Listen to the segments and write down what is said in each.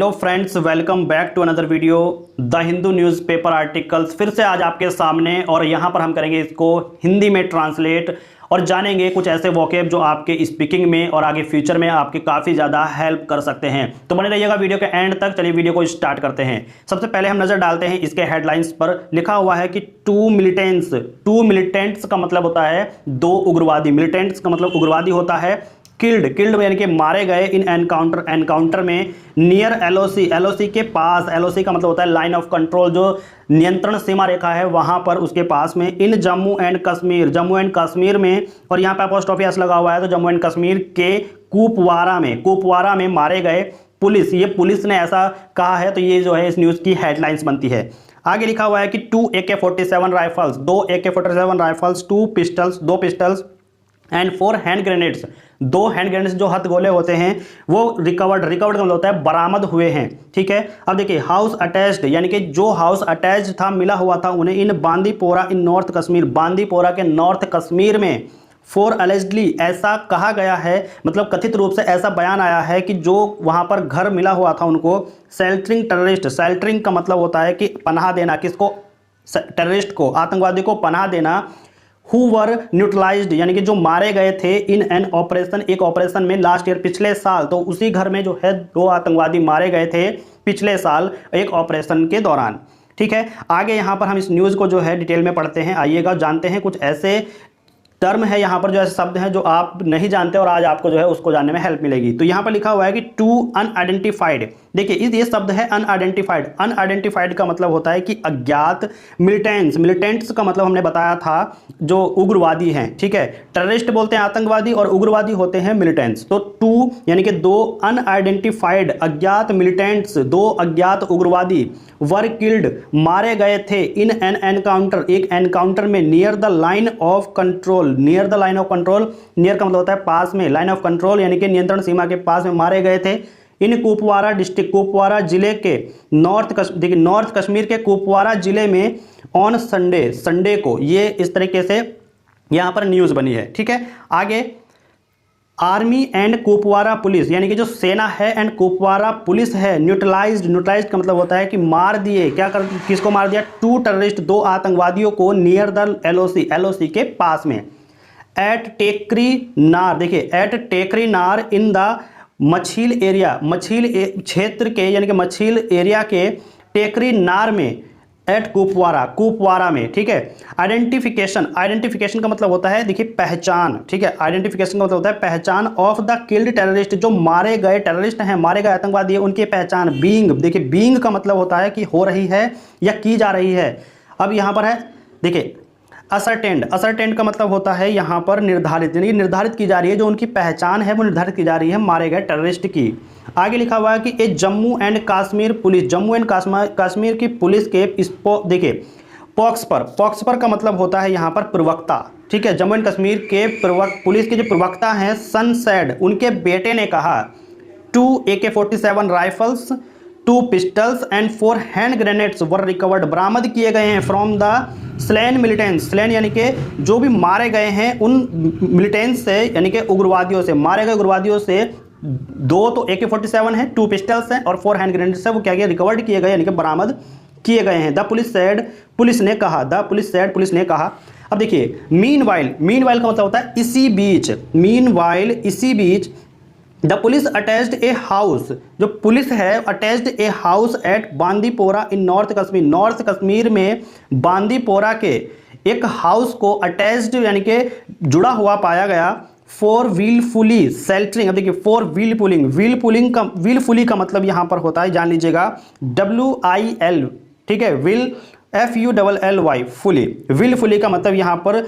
Hello friends, welcome back to another video the Hindu newspaper articles. फिर से आज आपके सामने, और यहाँ पर हम करेंगे इसको हिंदी में ट्रांसलेट और जानेंगे कुछ ऐसे वोकेब जो आपके स्पीकिंग में और आगे फ्यूचर में आपके काफ़ी ज़्यादा हेल्प कर सकते हैं। तो बने रहिएगा वीडियो के एंड तक। चलिए वीडियो को स्टार्ट करते हैं। सबसे पहले हम नज़र डालते हैं इसके हेडलाइंस पर। लिखा हुआ है कि टू मिलिटेंट्स का मतलब होता है दो उग्रवादी। मिलिटेंट्स का मतलब उग्रवादी होता है। किल्ड यानी कि मारे गए इन एनकाउंटर में नियर एलओसी के पास। एलओसी का मतलब होता है लाइन ऑफ कंट्रोल, जो नियंत्रण सीमा रेखा है वहां पर उसके पास में। इन जम्मू एंड कश्मीर में, और यहाँ पे अपोस्ट्रोफी एस लगा हुआ है, तो जम्मू एंड कश्मीर के कुपवारा में मारे गए पुलिस ने ऐसा कहा है। तो ये जो है इस न्यूज़ की हेडलाइंस बनती है। आगे लिखा हुआ है कि 2 AK-47 rifles, 2 AK-47 rifles, 2 pistols and 4 hand grenades, 2 hand grenades जो हथगोले होते हैं वो रिकवर्ड का मतलब होता है बरामद हुए हैं। ठीक है, अब देखिए हाउस अटैच्ड, यानी कि जो हाउस अटैच्ड था, मिला हुआ था उन्हें, इन बांदीपोरा इन नॉर्थ कश्मीर, बांदीपोरा के नॉर्थ कश्मीर में। फॉर अलेजडली, ऐसा कहा गया है, मतलब कथित रूप से ऐसा बयान आया है कि जो वहां पर घर मिला हुआ था उनको शेल्टरिंग टेररिस्ट। शेल्टरिंग का मतलब होता है कि पनाह देना, किसको? टेररिस्ट को, आतंकवादी को पनाह देना। हु वर न्यूट्रलाइज्ड, यानी कि जो मारे गए थे इन एन ऑपरेशन, एक ऑपरेशन में लास्ट ईयर, पिछले साल। तो उसी घर में जो है 2 आतंकवादी मारे गए थे पिछले साल एक ऑपरेशन के दौरान। ठीक है, आगे यहाँ पर हम इस न्यूज़ को जो है डिटेल में पढ़ते हैं। आइएगा, जानते हैं कुछ ऐसे टर्म है यहाँ पर, जो ऐसे शब्द हैं जो आप नहीं जानते और आज आपको जो है उसको जानने में हेल्प मिलेगी। तो यहाँ पर लिखा हुआ है कि टू अनआइडेंटिफाइड। देखिए ये शब्द है अनआइडेंटिफाइड का मतलब होता है कि अज्ञात। मिलिटेंट्स का मतलब हमने बताया था जो उग्रवादी हैं। ठीक है, टेररिस्ट बोलते हैं आतंकवादी और उग्रवादी होते हैं मिलिटेंट्स। तो 2 यानी कि 2 अनआइडेंटिफाइड अज्ञात मिलिटेंट्स, 2 अज्ञात उग्रवादी वर किल्ड, मारे गए थे इन एन एनकाउंटर, एक एनकाउंटर में, near the line of control. Near का मतलब होता है पास में, लाइन ऑफ कंट्रोल यानी कि नियंत्रण सीमा के पास में मारे गए थे। इन कुपवारा डिस्ट्रिक्ट, कुपवारा जिले के नॉर्थ कश्मीर के कुपवारा जिले में ऑन संडे को। ये इस तरीके से यहां पर न्यूज बनी है। ठीक है, आगे आर्मी एंड कुपवारा पुलिस, यानी कि जो सेना है एंड कुपवारा पुलिस है, न्यूट्रलाइज्ड का मतलब होता है कि मार दिए। किसको मार दिया? 2 टेररिस्ट, 2 आतंकवादियों को, नियर द एलओसी के पास में। एट टेकरी नार, देखिए एट टेकरी नार इन द मछील एरिया, क्षेत्र के, यानी कि मछील एरिया के टेकरी नार में, एट कुपवारा में। ठीक है, आइडेंटिफिकेशन का मतलब होता है, देखिए पहचान। ठीक है, आइडेंटिफिकेशन का मतलब होता है पहचान ऑफ द किल्ड टेररिस्ट, जो मारे गए टेररिस्ट हैं, मारे गए आतंकवादी हैं, उनकी पहचान। बीइंग, देखिए बीइंग का मतलब होता है कि हो रही है या की जा रही है। अब यहाँ पर है, देखिए असरटेंड का मतलब होता है यहाँ पर निर्धारित, यानी निर्धारित की जा रही है, जो उनकी पहचान है वो निर्धारित की जा रही है मारे गए टेररिस्ट की। आगे लिखा हुआ है कि a Jammu and Kashmir police, Jammu and Kashmir की पुलिस के देखिए पॉक्स पर का मतलब होता है यहाँ पर प्रवक्ता। ठीक है, जम्मू एंड कश्मीर के पुलिस के जो प्रवक्ता हैं सन सैड, उनके बेटे ने कहा 2 AK-47 rifles, 2 pistols and 4 hand grenades were recovered, बरामद किए गए हैं from the slain militants. Slain यानी कि जो भी मारे गए हैं उन मिलिटेंट्स से, यानी कि उग्रवादियों से, मारे गए उग्रवादियों से 2 तो AK-47 है, 2 पिस्टल्स हैं और 4 हैंड ग्रेनेड्स है, वो क्या किया? रिकवर्ड किए गए, यानी कि बरामद किए गए हैं। द पुलिस सेड, पुलिस ने कहा। अब देखिए मीनवाइल का मतलब होता है इसी बीच, the police attached a house, जो पुलिस है attached a house at Bandipora in north Kashmir में बांदीपोरा के एक हाउस को अटैच्ड यानी कि जुड़ा हुआ पाया गया। For willfully sheltering. अब देखिए फॉर व्हीलफुली का मतलब यहां पर होता है, जान लीजिएगा, WIL। ठीक है, विल FULLY, व्हीलफुली का मतलब यहां पर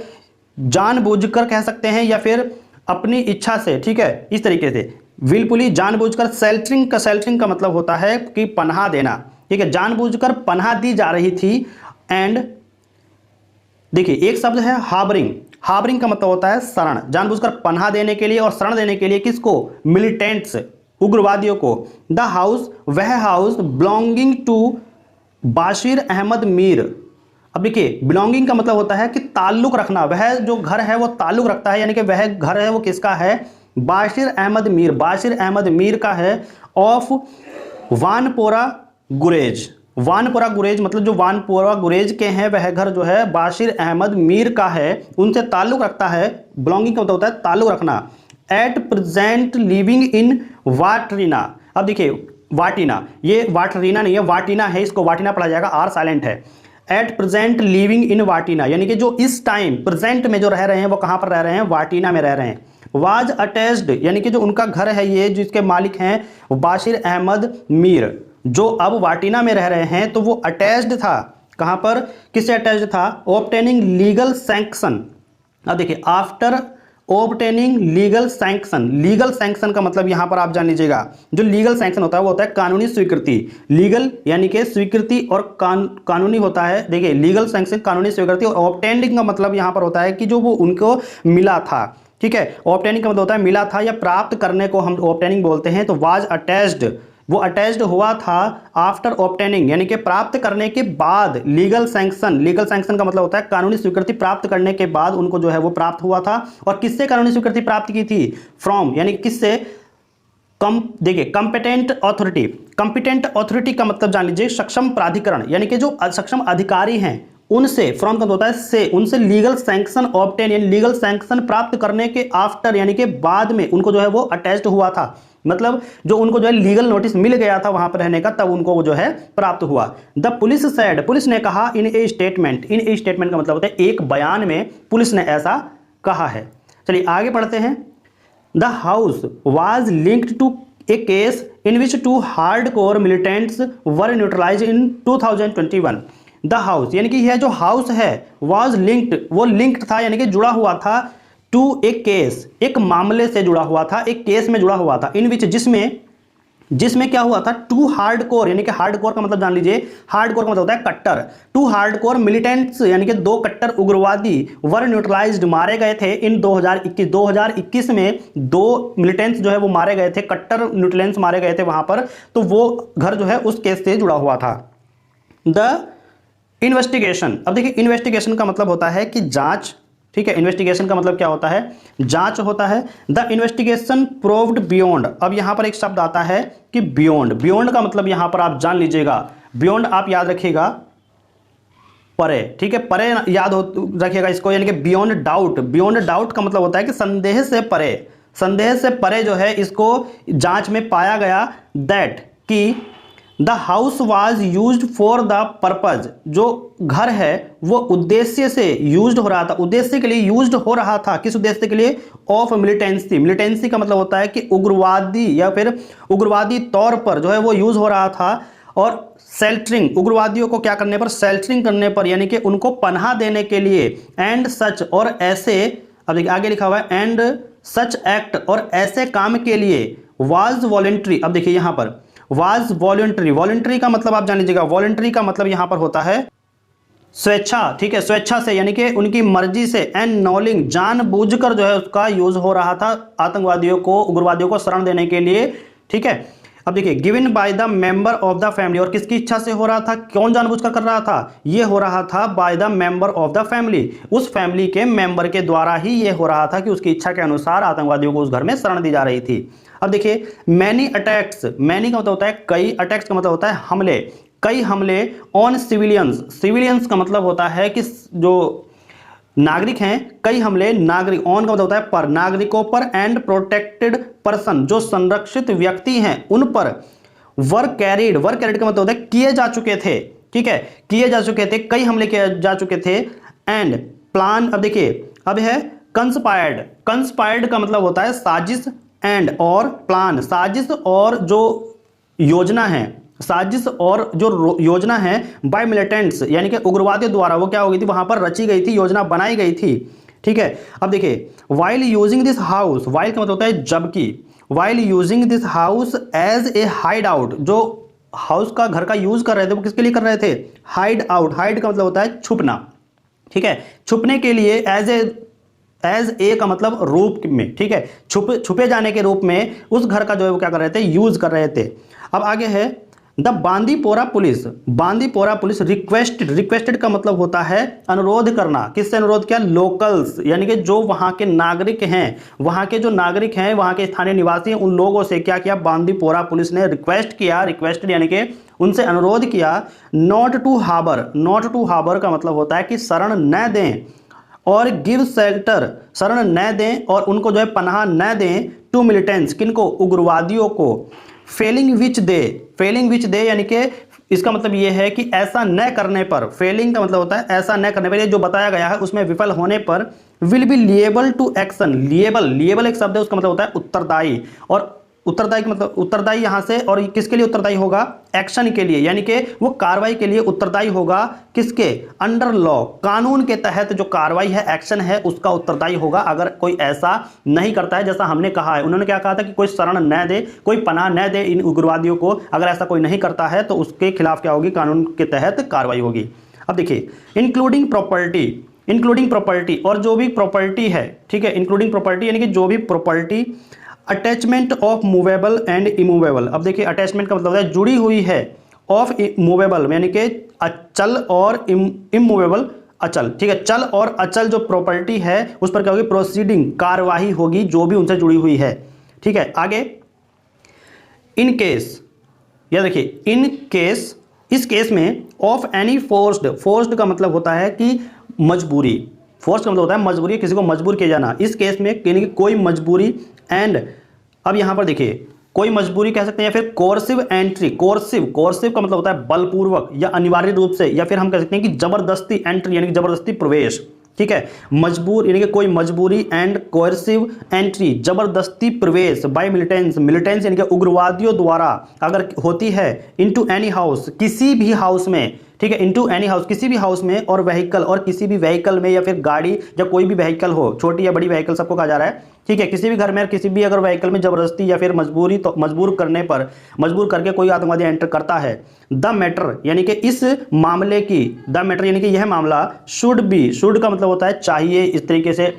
जानबूझकर कह सकते हैं या फिर अपनी इच्छा से। ठीक है, इस तरीके से विलफुली, जानबूझकर। शेल्टरिंग का मतलब होता है कि पनाह देना। ठीक है, जानबूझकर पनाह दी जा रही थी। एंड देखिए एक शब्द है हार्बरिंग का मतलब होता है शरण, जानबूझकर पनाह देने के लिए और शरण देने के लिए। किसको? मिलिटेंट्स, उग्रवादियों को। द हाउस, वह house, belonging to Bashir Ahmad Mir. अब देखिए बिलोंगिंग का मतलब होता है कि ताल्लुक रखना, वह जो घर है वो ताल्लुक रखता है, यानी कि वह घर है वो किसका है? बाशिर अहमद मीर का है। ऑफ वानपोरा गुरेज। वानपोरा गुरेज मतलब जो वानपोरा गुरेज के हैं वह घर जो है बाशिर अहमद मीर का है, उनसे ताल्लुक़ रखता है। बिलोंगिंग का मतलब होता है ताल्लुक़ रखना। At present living in Watrina. अब देखिए वाटिना, ये वाटरीना नहीं है, वाटिना है, इसको वाटिना पढ़ा जाएगा, आर साइलेंट है। एट प्रेजेंट लिविंग इन वाटिना यानी कि जो इस टाइम प्रेजेंट में जो रह रहे हैं वो कहाँ पर रह रहे हैं, वाटिना में रह रहे हैं। वाज अटैच्ड यानी कि जो उनका घर है ये जिसके मालिक हैं बाशिर अहमद मीर, जो अब वाटिना में रह रहे हैं, तो वो अटैच्ड था कहाँ पर, किससे अटैच्ड था, ऑब्टेनिंग लीगल सैंक्शन। अब देखिए after obtaining legal sanction. Legal sanction का मतलब यहां पर आप जान लीजिएगा, जो लीगल सैंक्शन होता है वो होता है कानूनी स्वीकृति। लीगल यानी कि स्वीकृति और कानूनी होता है। देखिए लीगल सैंक्शन कानूनी स्वीकृति, और ऑब्टेनिंग का मतलब यहां पर होता है कि जो वो उनको मिला था। ठीक है, ऑब्टेनिंग का मतलब होता है मिला था या प्राप्त करने को हम ऑब्टेनिंग बोलते हैं। तो वाज अटैच्ड, वो अटैच्ड हुआ था आफ्टर ऑब्टेनिंग यानी कि प्राप्त करने के बाद लीगल सैंक्शन। लीगल सैंक्शन का मतलब होता है कानूनी स्वीकृति प्राप्त करने के बाद उनको जो है वो प्राप्त हुआ था। और किससे कानूनी स्वीकृति प्राप्त की थी, फ्रॉम यानी किससे, देखिए कंपिटेंट अथॉरिटी। कंपिटेंट अथॉरिटी का मतलब जान लीजिए सक्षम प्राधिकरण, यानी कि जो सक्षम अधिकारी हैं उनसे, फ्रॉम का होता है से, उनसे लीगल सैंक्शन ऑब्टेन यानी लीगल सैंक्शन प्राप्त करने के आफ्टर यानी कि बाद में उनको जो है वो अटैच्ड हुआ था। मतलब जो उनको जो है लीगल नोटिस मिल गया था वहां पर रहने का, तब उनको वो जो है प्राप्त हुआ। द पुलिस सैड, पुलिस ने कहा इन ए स्टेटमेंट। इन ए स्टेटमेंट का मतलब होता है एक बयान में पुलिस ने ऐसा कहा है। चलिए आगे पढ़ते हैं। The house was linked to a case in which 2 hardcore militants were neutralized in 2021। The house यानी कि यह जो हाउस है वाज लिंक्ड, वो लिंक्ड था यानी कि जुड़ा हुआ था, टू ए केस, एक मामले से जुड़ा हुआ था, एक केस में जुड़ा हुआ था, इन विच जिसमें क्या हुआ था, 2 हार्डकोर यानी कि हार्डकोर का मतलब जान लीजिए, हार्डकोर का मतलब होता है कट्टर। 2 हार्डकोर मिलिटेंट्स यानी कि 2 कट्टर उग्रवादी वर न्यूट्रलाइज्ड मारे गए थे इन 2021 में 2 मिलिटेंट्स जो है वो मारे गए थे, कट्टर न्यूट्रलेंस मारे गए थे वहां पर। तो वो घर जो है उस केस से जुड़ा हुआ था। द इन्वेस्टिगेशन, अब देखिए इन्वेस्टिगेशन का मतलब होता है कि जांच। ठीक है, इन्वेस्टिगेशन का मतलब क्या होता है, जांच होता है। द इन्वेस्टिगेशन प्रूव्ड बियॉन्ड, अब यहां पर एक शब्द आता है कि बियॉन्ड। बियॉन्ड का मतलब यहां पर आप जान लीजिएगा, बियॉन्ड आप याद रखिएगा परे। ठीक है, परे याद रखिएगा इसको, यानी कि बियॉन्ड डाउट। बियॉन्ड डाउट का मतलब होता है कि संदेह से परे, संदेह से परे जो है इसको जांच में पाया गया दैट कि the house was used for the purpose, जो घर है वो उद्देश्य से यूज्ड हो रहा था, उद्देश्य के लिए यूज्ड हो रहा था। किस उद्देश्य के लिए, ऑफ मिलिटेंसी। मिलिटेंसी का मतलब होता है कि उग्रवादी या फिर उग्रवादी तौर पर जो है वो यूज हो रहा था। और शेल्टरिंग, उग्रवादियों को क्या करने पर, शेल्टरिंग करने पर, यानी कि उनको पनाह देने के लिए। एंड सच, और ऐसे, अब देखिए आगे लिखा हुआ है एंड सच एक्ट, और ऐसे काम के लिए वाज वॉलेंट्री। अब देखिए यहां पर वाज वॉलेंट्री, वॉलेंट्री का मतलब आप जान लीजिएगा, वॉलेंट्री का मतलब यहां पर होता है स्वेच्छा। ठीक है, स्वेच्छा से यानी कि उनकी मर्जी से। एंड नॉलिंग, जानबूझकर जो है उसका यूज हो रहा था आतंकवादियों को, उग्रवादियों को शरण देने के लिए। ठीक है, अब देखिए given by the member of the family, और किसकी इच्छा से हो रहा था, कौन जानबूझकर कर रहा था, ये हो रहा था by the member of the family, उस फैमिली के मेंबर के द्वारा ही ये हो रहा था कि उसकी इच्छा के अनुसार आतंकवादियों को उस घर में शरण दी जा रही थी। अब देखिए मैनी अटैक्स, मैनी का मतलब होता है कई, अटैक्स का मतलब होता है हमले, कई हमले ऑन सिविलियंस। सिविलियंस का मतलब होता है कि जो नागरिक हैं, कई हमले नागरिक, ऑन का मतलब होता है पर, नागरिकों पर, एंड प्रोटेक्टेड पर्सन, जो संरक्षित व्यक्ति हैं उन पर। वर कैरिड, वर कैरिड का मतलब होता है किए जा चुके थे। ठीक है, किए जा चुके थे, कई हमले किए जा चुके थे। एंड प्लान, अब देखिए अब है कंस्पायर्ड, कंस्पायर्ड का मतलब होता है साजिश, एंड और प्लान, साजिश और जो योजना है, साजिश और जो योजना है बाय मिलिटेंट्स यानी कि उग्रवादियों द्वारा वो क्या हो गई थी, वहां पर रची गई थी, योजना बनाई गई थी। ठीक है, अब देखिए while using this house, while का मतलब होता है जबकि, while using this house as a hide out, जो हाउस का घर का यूज कर रहे थे वो किसके लिए कर रहे थे, हाइड आउट। हाइड का मतलब होता है छुपना। ठीक है, छुपने के लिए, एज ए का मतलब रूप में। ठीक है, छुपे जाने के रूप में उस घर का जो है वो क्या कर रहे थे, यूज कर रहे थे। अब आगे है द बांदीपोरा पुलिस रिक्वेस्टेड का मतलब होता है अनुरोध करना। किससे अनुरोध किया? लोकल्स, यानी कि जो वहां के नागरिक हैं, वहां के जो नागरिक हैं, वहां के स्थानीय निवासी हैं, उन लोगों से क्या किया? बांदीपोरा पुलिस ने रिक्वेस्ट किया, रिक्वेस्टेड यानी कि उनसे अनुरोध किया, नॉट टू हार्बर का मतलब होता है कि शरण न दें, और गिव शेल्टर, शरण न दें और उनको जो है पनाह न दें, टू मिलिटेंट्स, किनको? उग्रवादियों को, फेलिंग विच दे यानी कि इसका मतलब यह है कि ऐसा न करने पर, फेलिंग का मतलब होता है ऐसा न करने पर, ये जो बताया गया है उसमें विफल होने पर, will be liable to action. Liable एक शब्द है, उसका मतलब होता है उत्तरदायी, और उत्तरदायी का मतलब उत्तरदायी यहां से, और किसके लिए उत्तरदायी होगा? एक्शन के लिए, यानी कि वो कार्रवाई के लिए उत्तरदायी होगा। किसके? अंडर लॉ, कानून के तहत जो कार्रवाई है, एक्शन है, उसका उत्तरदायी होगा अगर कोई ऐसा नहीं करता है। जैसा हमने कहा है, उन्होंने क्या कहा था कि कोई शरण न दे, कोई पनाह न दे इन उग्रवादियों को, अगर ऐसा कोई नहीं करता है तो उसके खिलाफ क्या होगी? कानून के तहत कार्रवाई होगी। अब देखिए, इंक्लूडिंग प्रॉपर्टी, और जो भी प्रॉपर्टी है, ठीक है, इंक्लूडिंग प्रॉपर्टी यानी कि जो भी property, attachment of movable and immovable. अब देखिए, अटैचमेंट का मतलब होता है जुड़ी हुई है, ऑफ मूवेबल यानी कि अचल, और इमूवेबल अचल, ठीक है, चल और अचल जो प्रॉपर्टी है उस पर क्या होगी? प्रोसीडिंग, कार्यवाही होगी जो भी उनसे जुड़ी हुई है, ठीक है। आगे, इन केस, या देखिए, इन केस, इस केस में ऑफ एनी फोर्स्ड का मतलब होता है कि मजबूरी, फोर्स का मतलब होता है मजबूरी, किसी को मजबूर किया जाना। इस केस में यानी कि कोई मजबूरी, एंड अब यहां पर देखिए, कोई मजबूरी कह सकते हैं, या फिर कोर्सिव एंट्री, कोर्सिव का मतलब होता है बलपूर्वक या अनिवार्य रूप से, या फिर हम कह सकते हैं कि जबरदस्ती एंट्री यानी कि जबरदस्ती प्रवेश, ठीक है। मजबूर यानी कि कोई मजबूरी, एंड कोर्सिव एंट्री, जबरदस्ती प्रवेश, बाय मिलिटेंट्स यानी कि उग्रवादियों द्वारा अगर होती है, इनटू एनी हाउस, किसी भी हाउस में, ठीक है, इनटू एनी हाउस, किसी भी हाउस में, और व्हीकल, और किसी भी व्हीकल में, या फिर गाड़ी या कोई भी व्हीकल हो, छोटी या बड़ी व्हीकल सबको कहा जा रहा है, ठीक है, किसी भी घर में, किसी भी अगर व्हीकल में जबरदस्ती या फिर मजबूरी, तो मजबूर करने पर, मजबूर करके कोई आतंकवादी एंटर करता है, द मैटर यानी कि इस मामले की, द मैटर यानी कि यह मामला, शुड का मतलब होता है चाहिए, इस तरीके से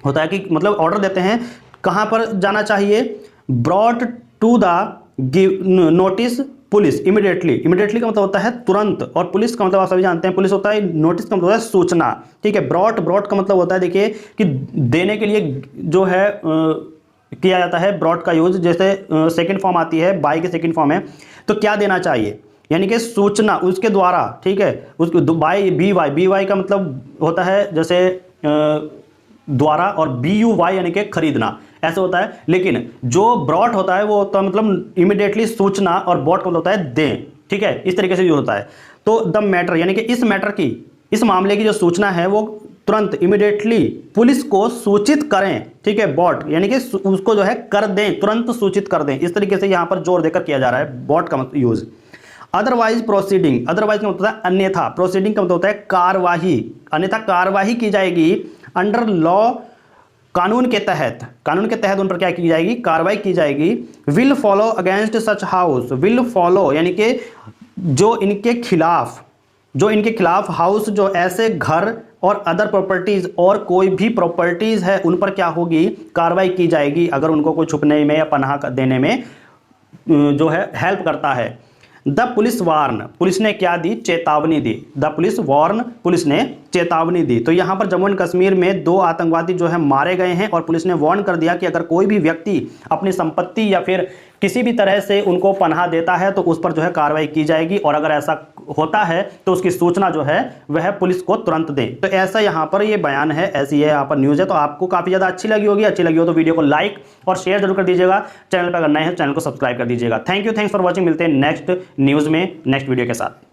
होता है कि मतलब ऑर्डर देते हैं, कहां पर जाना चाहिए? Brought to the notice police immediately का मतलब होता है तुरंत, और पुलिस का मतलब आप सभी जानते हैं, पुलिस होता है, नोटिस का मतलब होता है सूचना, ठीक है। ब्रॉट का मतलब होता है, देखिए, कि देने के लिए जो है किया जाता है ब्रॉट का यूज, जैसे सेकंड फॉर्म आती है, बाय के सेकंड फॉर्म है, तो क्या देना चाहिए? यानी कि सूचना उसके द्वारा, ठीक है, उसके बाय, बी वाई का मतलब होता है जैसे द्वारा, और BUY यानी कि खरीदना, ऐसा होता है। लेकिन जो ब्रॉट होता है वो होता है मतलब इमीडिएटली सूचना, और बॉट का मतलब होता है दें, ठीक है, इस तरीके से यूज होता है। तो द मैटर यानी कि इस मैटर की, इस मामले की जो सूचना है वो तुरंत, इमीडिएटली पुलिस को सूचित करें, ठीक है, बॉट यानी कि उसको जो है कर दें, तुरंत सूचित कर दें, इस तरीके से यहां पर जोर देकर किया जा रहा है बॉट का यूज। अदरवाइज प्रोसीडिंग, अदरवाइज का मतलब होता है अन्यथा, प्रोसीडिंग का मतलब होता है कार्यवाही, अन्यथा कार्यवाही की जाएगी, अंडर लॉ, कानून के तहत उन पर क्या की जाएगी? कार्रवाई की जाएगी। Will follow against such house, will follow यानी कि जो इनके खिलाफ हाउस, जो ऐसे घर और अदर प्रॉपर्टीज, और कोई भी प्रॉपर्टीज है उन पर क्या होगी? कार्रवाई की जाएगी, अगर उनको कोई छुपने में या पनाह देने में जो है हेल्प करता है। द पुलिस वार्न, पुलिस ने क्या दी? चेतावनी दी। द पुलिस वार्न, पुलिस ने चेतावनी दी। तो यहां पर जम्मू एंड कश्मीर में 2 आतंकवादी जो है मारे गए हैं, और पुलिस ने वार्न कर दिया कि अगर कोई भी व्यक्ति अपनी संपत्ति या फिर किसी भी तरह से उनको पनाह देता है तो उस पर जो है कार्रवाई की जाएगी, और अगर ऐसा होता है तो उसकी सूचना जो है वह पुलिस को तुरंत दें। तो ऐसा यहाँ पर ये बयान है, ऐसी है यहाँ पर न्यूज़ है। तो आपको काफ़ी ज़्यादा अच्छी लगी हो तो वीडियो को लाइक और शेयर जरूर कर दीजिएगा। चैनल पर अगर नए हैं चैनल को सब्सक्राइब कर दीजिएगा। Thanks for watching. मिलते हैं नेक्स्ट न्यूज़ में, नेक्स्ट वीडियो के साथ।